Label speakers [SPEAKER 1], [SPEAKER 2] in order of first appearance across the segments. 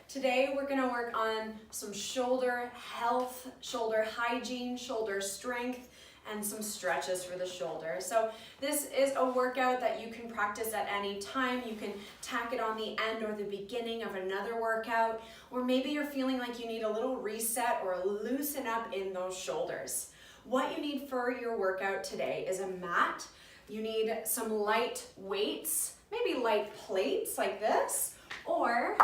[SPEAKER 1] Today we're going to work on some shoulder health, shoulder hygiene, shoulder strength, and some stretches for the shoulder. So this is a workout that you can practice at any time. You can tack it on the end or the beginning of another workout, or maybe you're feeling like you need a little reset or loosen up in those shoulders. What you need for your workout today is a mat. You need some light weights, maybe light plates like this, or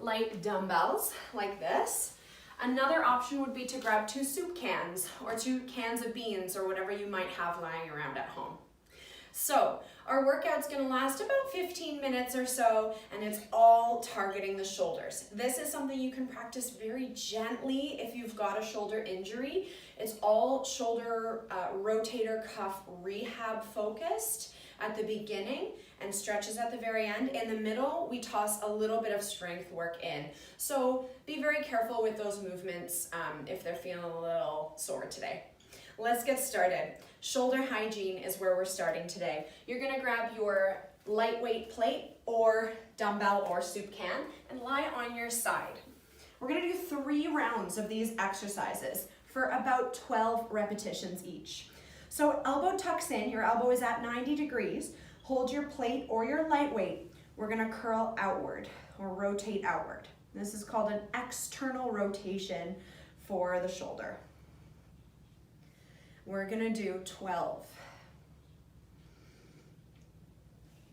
[SPEAKER 1] light dumbbells like this. Another option would be to grab 2 soup cans or 2 cans of beans or whatever you might have lying around at home. So our workout's gonna last about 15 minutes or so, and it's all targeting the shoulders. This is something you can practice very gently if you've got a shoulder injury. It's all shoulder rotator cuff rehab focused at the beginning and stretches at the very end. In the middle, we toss a little bit of strength work in. So be very careful with those movements if they're feeling a little sore today. Let's get started. Shoulder hygiene is where we're starting today. You're gonna grab your lightweight plate or dumbbell or soup can and lie on your side. We're gonna do 3 rounds of these exercises for about 12 repetitions each. So elbow tucks in, your elbow is at 90 degrees. Hold your plate or your lightweight. We're gonna curl outward or rotate outward. This is called an external rotation for the shoulder. We're gonna do 12.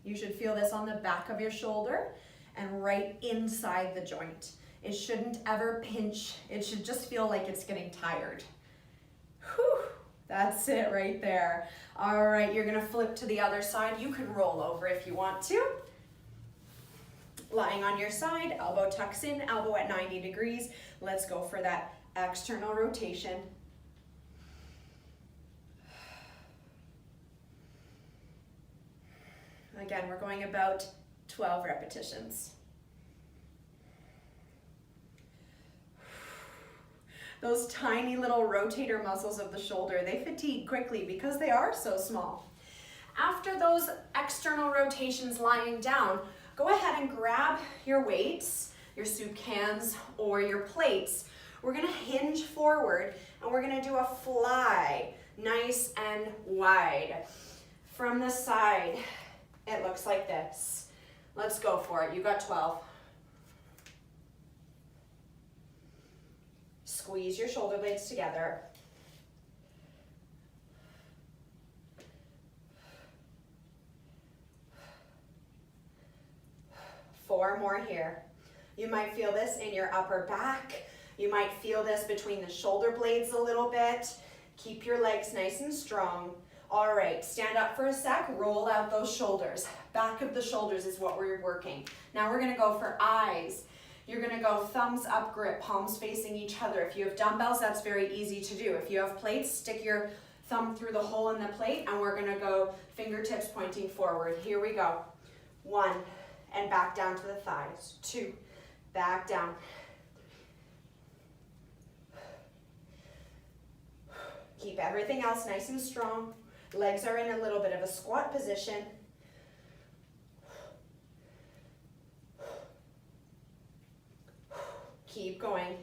[SPEAKER 1] You should feel this on the back of your shoulder and right inside the joint. It shouldn't ever pinch. It should just feel like it's getting tired. Whew. That's it right there. All right, you're gonna flip to the other side. You can roll over if you want to. Lying on your side, elbow tucks in, elbow at 90 degrees. Let's go for that external rotation. Again, we're going about 12 repetitions. Those tiny little rotator muscles of the shoulder, they fatigue quickly because they are so small. After those external rotations lying down, go ahead and grab your weights, your soup cans, or your plates. We're gonna hinge forward and we're gonna do a fly, nice and wide. From the side, it looks like this. Let's go for it. You got 12. Squeeze your shoulder blades together. Four more here. You might feel this in your upper back. You might feel this between the shoulder blades a little bit. Keep your legs nice and strong. All right, stand up for a sec, roll out those shoulders. Back of the shoulders is what we're working. Now we're gonna go for eyes. You're gonna go thumbs up grip, palms facing each other. If you have dumbbells, that's very easy to do. If you have plates, stick your thumb through the hole in the plate and we're gonna go fingertips pointing forward. Here we go. 1, and back down to the thighs. 2, back down. Keep everything else nice and strong. Legs are in a little bit of a squat position. Keep going.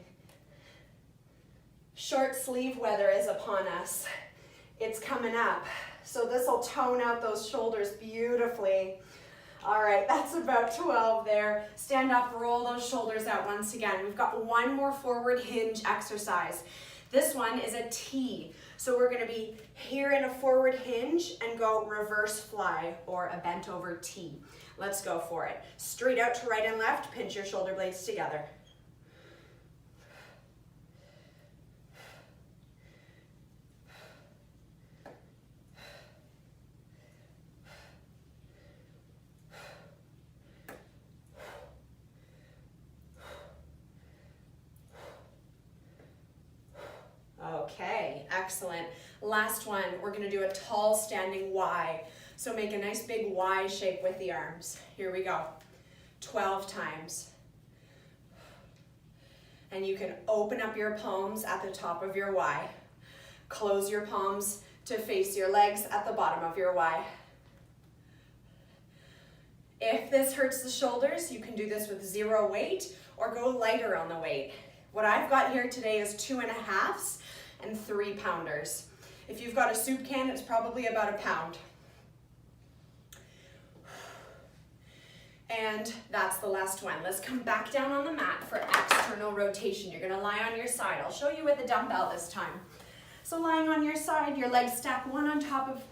[SPEAKER 1] Short sleeve weather is upon us. It's coming up. So this will tone out those shoulders beautifully. All right, that's about 12 there. Stand up, roll those shoulders out once again. We've got one more forward hinge exercise. This one is a T. So we're gonna be here in a forward hinge and go reverse fly or a bent over T. Let's go for it. Straight out to right and left, pinch your shoulder blades together. Okay, excellent. Last one, we're gonna do a tall standing Y. So make a nice big Y shape with the arms. Here we go, 12 times. And you can open up your palms at the top of your Y. Close your palms to face your legs at the bottom of your Y. If this hurts the shoulders, you can do this with 0 weight or go lighter on the weight. What I've got here today is 2.5s and 3-pounders. If you've got a soup can, it's probably about a pound. And that's the last one. Let's come back down on the mat for external rotation. You're gonna lie on your side. I'll show you with a dumbbell this time. So lying on your side, your legs stack one on top of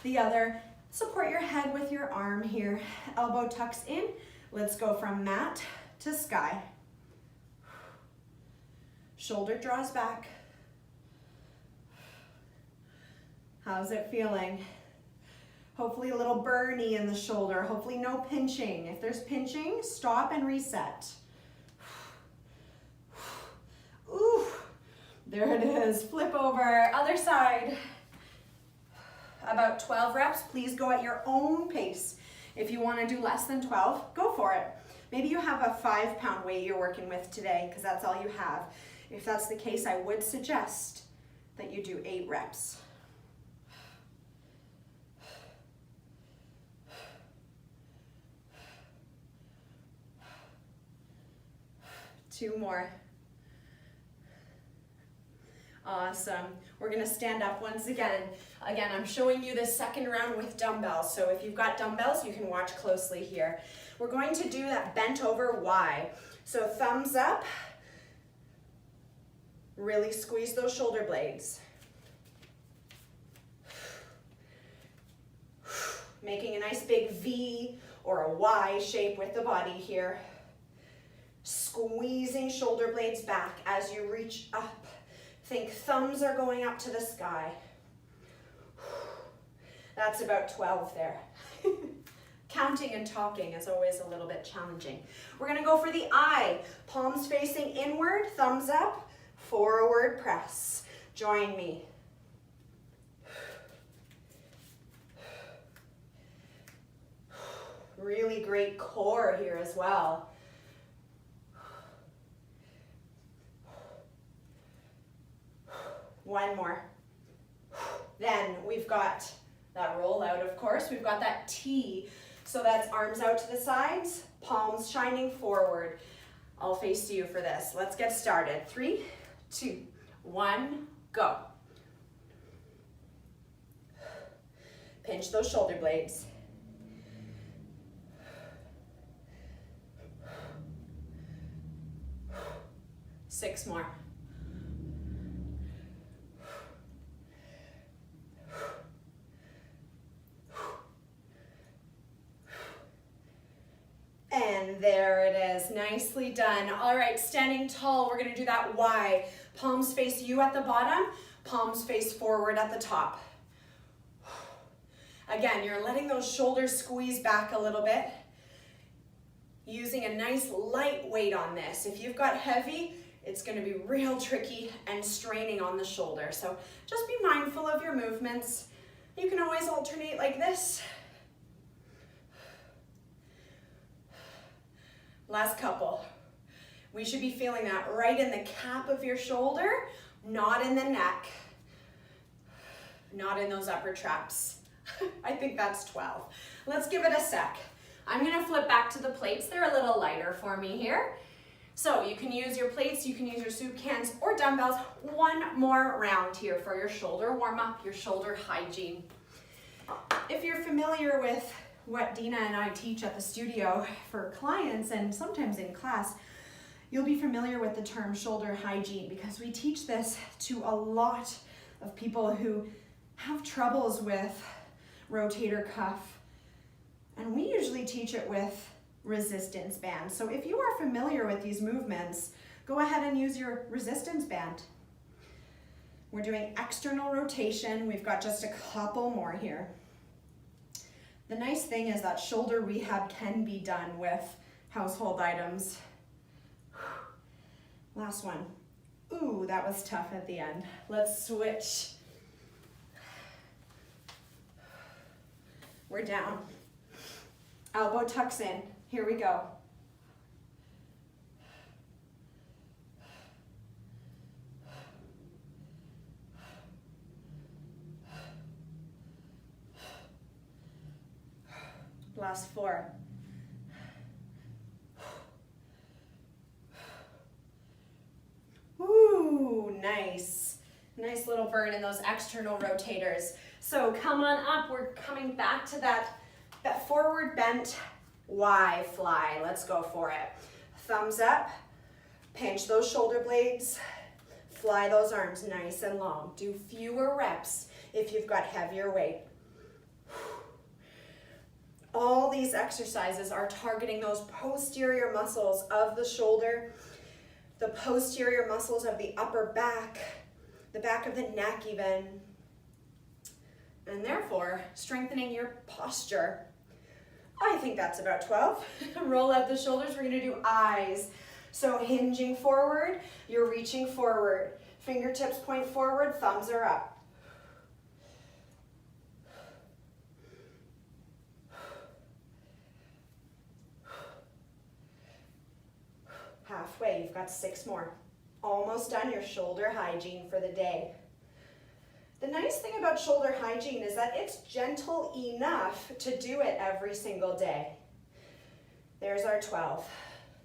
[SPEAKER 1] the other. Support your head with your arm here. Elbow tucks in. Let's go from mat to sky. Shoulder draws back. How's it feeling? Hopefully a little burny in the shoulder. Hopefully no pinching. If there's pinching, stop and reset. Ooh, there it is. Flip over, other side. About 12 reps. Please go at your own pace. If you want to do less than 12, go for it. Maybe you have a 5-pound weight you're working with today because that's all you have. If that's the case, I would suggest that you do 8 reps. Two more. Awesome. We're gonna stand up once again. Again, I'm showing you the second round with dumbbells. So if you've got dumbbells, you can watch closely here. We're going to do that bent over Y. So thumbs up. Really squeeze those shoulder blades. Making a nice big V or a Y shape with the body here. Squeezing shoulder blades back as you reach up. Think thumbs are going up to the sky. That's about 12 there. Counting and talking is always a little bit challenging. We're gonna go for the I. Palms facing inward, thumbs up, forward press. Join me. Really great core here as well. One more. Then we've got that roll out, of course. We've got that T. So that's arms out to the sides, palms shining forward. I'll face you for this. Let's get started. 3, 2, 1, go. Pinch those shoulder blades. Six more. And there it is, nicely done. All right, standing tall, we're gonna do that Y. Palms face you at the bottom, palms face forward at the top. Again, you're letting those shoulders squeeze back a little bit, using a nice light weight on this. If you've got heavy, it's gonna be real tricky and straining on the shoulder. So just be mindful of your movements. You can always alternate like this. Last couple. We should be feeling that right in the cap of your shoulder, not in the neck, not in those upper traps. I think that's 12. Let's give it a sec. I'm gonna flip back to the plates. They're a little lighter for me here. So you can use your plates, you can use your soup cans or dumbbells. One more round here for your shoulder warm up, your shoulder hygiene. If you're familiar with what Dina and I teach at the studio for clients and sometimes in class, you'll be familiar with the term shoulder hygiene because we teach this to a lot of people who have troubles with rotator cuff. And we usually teach it with resistance bands. So if you are familiar with these movements, go ahead and use your resistance band. We're doing external rotation. We've got just a couple more here. The nice thing is that shoulder rehab can be done with household items. Last one. Ooh, that was tough at the end. Let's switch. We're down. Elbow tucks in. Here we go. Last 4. Nice. Nice little burn in those external rotators. So come on up. We're coming back to that forward bent Y fly. Let's go for it. Thumbs up. Pinch those shoulder blades. Fly those arms nice and long. Do fewer reps if you've got heavier weight. All these exercises are targeting those posterior muscles of the shoulder, the posterior muscles of the upper back, the back of the neck even, and therefore strengthening your posture. I think that's about 12. Roll out the shoulders. We're going to do eyes. So hinging forward, you're reaching forward. Fingertips point forward, thumbs are up. Halfway, you've got 6 more. Almost done your shoulder hygiene for the day. The nice thing about shoulder hygiene is that it's gentle enough to do it every single day. There's our 12.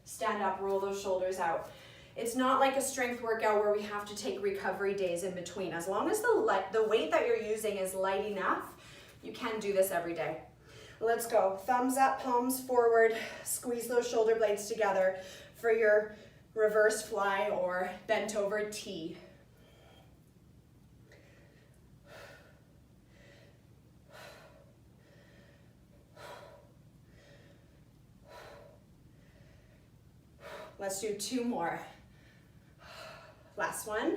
[SPEAKER 1] Stand up, roll those shoulders out. It's not like a strength workout where we have to take recovery days in between. As long as the weight that you're using is light enough, you can do this every day. Let's go. Thumbs up, palms forward. Squeeze those shoulder blades together for your reverse fly or bent over T. Let's do 2 more. Last one.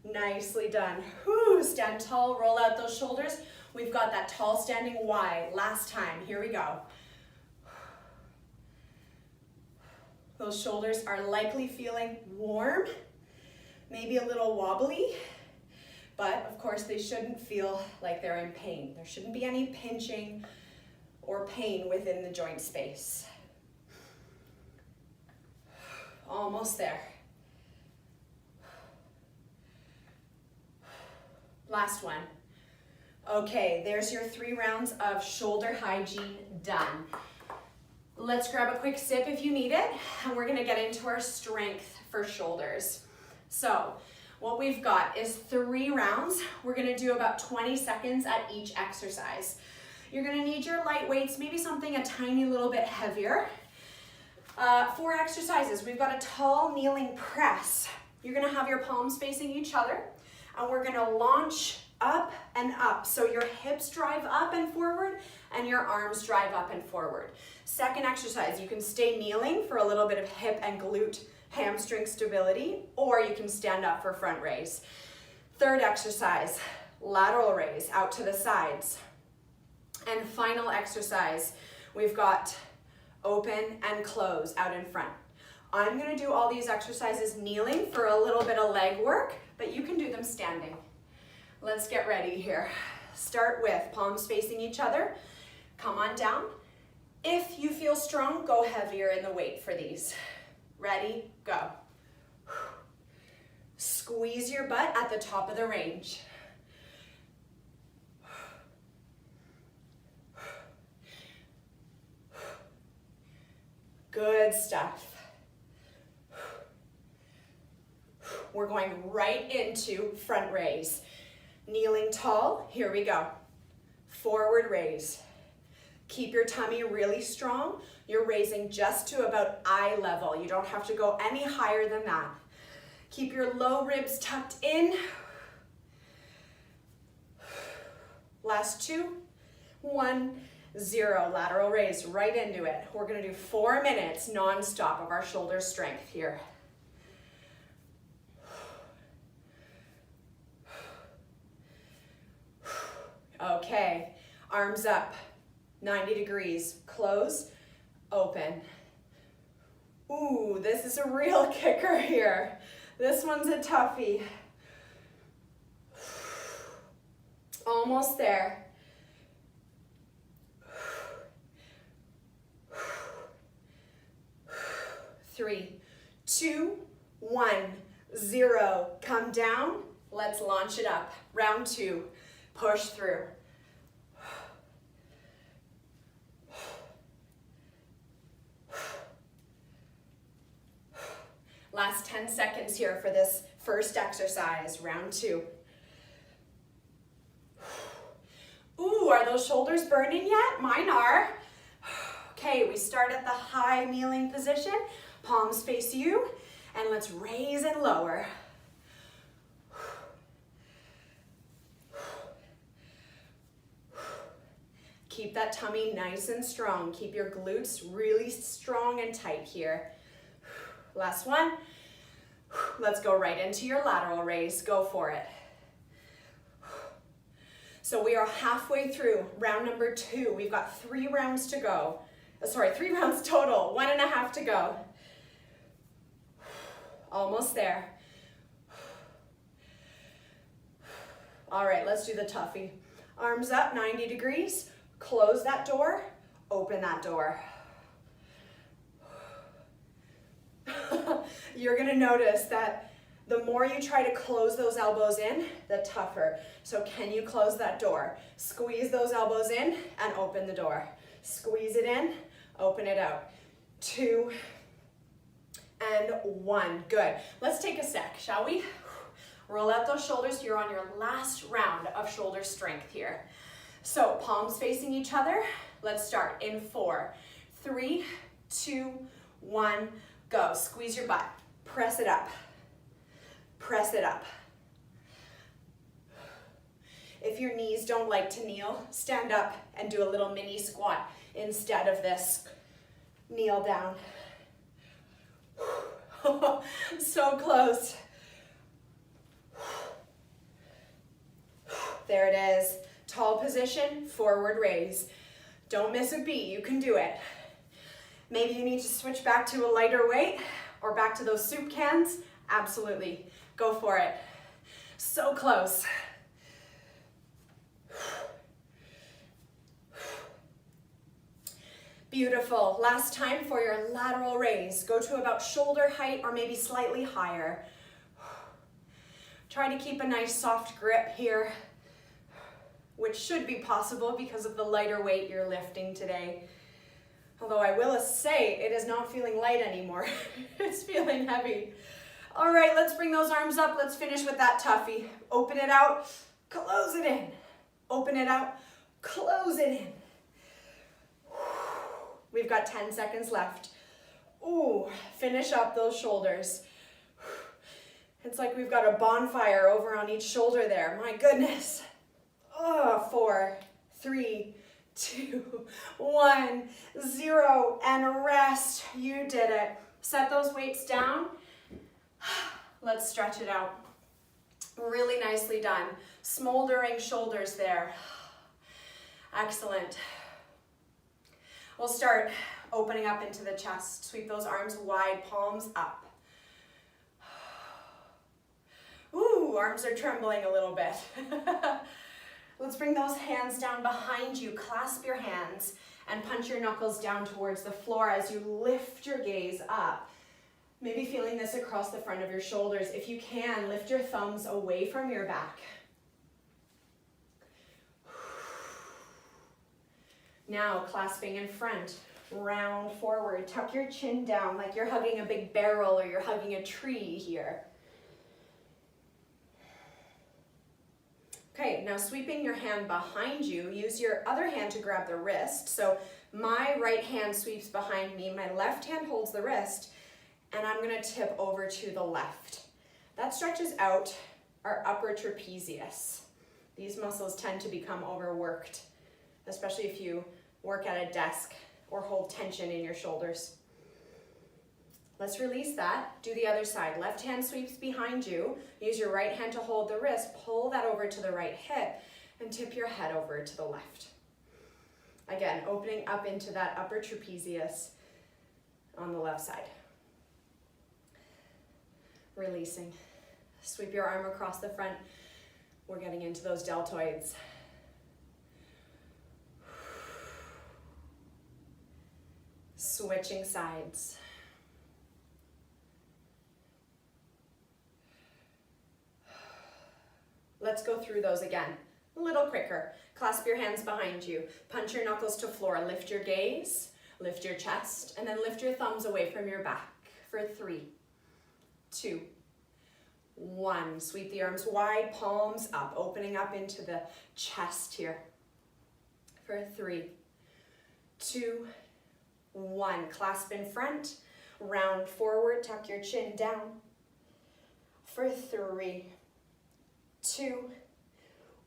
[SPEAKER 1] Nicely done. Whew, stand tall, roll out those shoulders. We've got that tall standing Y. Last time. Here we go. Those shoulders are likely feeling warm, maybe a little wobbly, but of course they shouldn't feel like they're in pain. There shouldn't be any pinching or pain within the joint space. Almost there. Last one. Okay, there's your 3 rounds of shoulder hygiene done. Let's grab a quick sip if you need it, and we're gonna get into our strength for shoulders. So what we've got is 3 rounds. We're gonna do about 20 seconds at each exercise. You're gonna need your light weights, maybe something a tiny little bit heavier. 4 exercises. We've got a tall kneeling press. You're gonna have your palms facing each other, and we're gonna launch up and up. So your hips drive up and forward, and your arms drive up and forward. Second exercise, you can stay kneeling for a little bit of hip and glute hamstring stability, or you can stand up for front raise. Third exercise, lateral raise out to the sides. And final exercise, we've got open and close out in front. I'm gonna do all these exercises kneeling for a little bit of leg work, but you can do them standing. Let's get ready here. Start with palms facing each other. Come on down. If you feel strong, go heavier in the weight for these. Ready, go. Squeeze your butt at the top of the range. Good stuff. We're going right into front raise. Kneeling tall, here we go. Forward raise. Keep your tummy really strong. You're raising just to about eye level. You don't have to go any higher than that. Keep your low ribs tucked in. Last 2, 1, 0. Lateral raise right into it. We're gonna do 4 minutes non-stop of our shoulder strength here. Okay, arms up, 90 degrees, close, open. Ooh, this is a real kicker here. This one's a toughie. Almost there. 3, 2, 1, 0. Come down, let's launch it up. Round 2. Push through. Last 10 seconds here for this First exercise, round 2. Ooh, are those shoulders burning yet? Mine are. Okay, we start at the high kneeling position. Palms face you, and let's raise and lower. Keep that tummy nice and strong. Keep your glutes really strong and tight here. Last one. Let's go right into your lateral raise. Go for it. So we are halfway through round number 2. We've got 3 rounds to go. Sorry, 3 rounds total, 1.5 to go. Almost there. All right, let's do the toughie. Arms up, 90 degrees. Close that door, open that door. You're gonna notice that the more you try to close those elbows in, the tougher. So can you close that door? Squeeze those elbows in and open the door. Squeeze it in, open it out. 2 and 1. Good. Let's take a sec, shall we? Roll out those shoulders. You're on your last round of shoulder strength here. So palms facing each other. Let's start in 4, 3, 2, 1, go. Squeeze your butt. Press it up. Press it up. If your knees don't like to kneel, stand up and do a little mini squat instead of this. Kneel down. So close. There it is. Tall position, forward raise. Don't miss a beat, you can do it. Maybe you need to switch back to a lighter weight or back to those soup cans. Absolutely, go for it. So close. Beautiful. Last time for your lateral raise. Go to about shoulder height or maybe slightly higher. Try to keep a nice soft grip here, which should be possible because of the lighter weight you're lifting today. Although I will say it is not feeling light anymore. It's feeling heavy. All right, let's bring those arms up. Let's finish with that toughie. Open it out, close it in. Open it out, close it in. We've got 10 seconds left. Ooh, finish up those shoulders. It's like we've got a bonfire over on each shoulder there. My goodness. Oh, 4, 3, 2, 1, 0, and rest. You did it. Set those weights down. Let's stretch it out. Really nicely done. Smoldering shoulders there. Excellent. We'll start opening up into the chest. Sweep those arms wide, palms up. Ooh, arms are trembling a little bit. Let's bring those hands down behind you. Clasp your hands and punch your knuckles down towards the floor as you lift your gaze up. Maybe feeling this across the front of your shoulders. If you can, lift your thumbs away from your back. Now, clasping in front, round forward. Tuck your chin down like you're hugging a big barrel or you're hugging a tree here. Okay, now sweeping your hand behind you, use your other hand to grab the wrist. So my right hand sweeps behind me, my left hand holds the wrist, and I'm gonna tip over to the left. That stretches out our upper trapezius. These muscles tend to become overworked, especially if you work at a desk or hold tension in your shoulders. Let's release that. Do the other side. Left hand sweeps behind you. Use your right hand to hold the wrist. Pull that over to the right hip and tip your head over to the left. Again, opening up into that upper trapezius on the left side. Releasing. Sweep your arm across the front. We're getting into those deltoids. Switching sides. Let's go through those again, a little quicker. Clasp your hands behind you. Punch your knuckles to floor. Lift your gaze, lift your chest, and then lift your thumbs away from your back for 3, 2, 1. Sweep the arms wide, palms up, opening up into the chest here. For 3, 2, 1. Clasp in front, round forward, tuck your chin down. For 3, 2,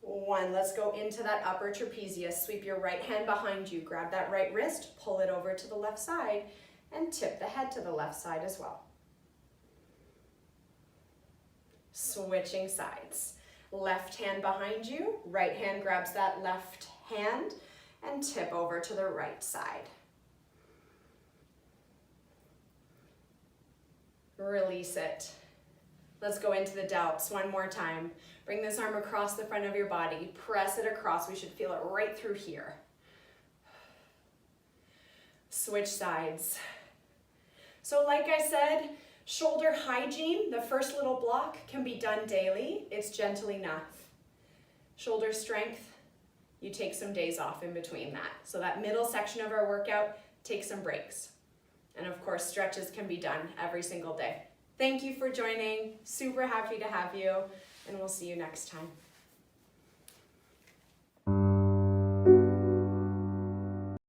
[SPEAKER 1] 1. Let's go into that upper trapezius. Sweep your right hand behind you. Grab that right wrist, pull it over to the left side, and tip the head to the left side as well. Switching sides. Left hand behind you, right hand grabs that left hand, and tip over to the right side. Release it. Let's go into the delts one more time. Bring this arm across the front of your body. Press it across. We should feel it right through here. Switch sides. So like I said, shoulder hygiene, the first little block, can be done daily. It's gentle enough. Shoulder strength, you take some days off in between that. So that middle section of our workout, take some breaks. And of course, stretches can be done every single day. Thank you for joining. Super happy to have you, and we'll see you next time.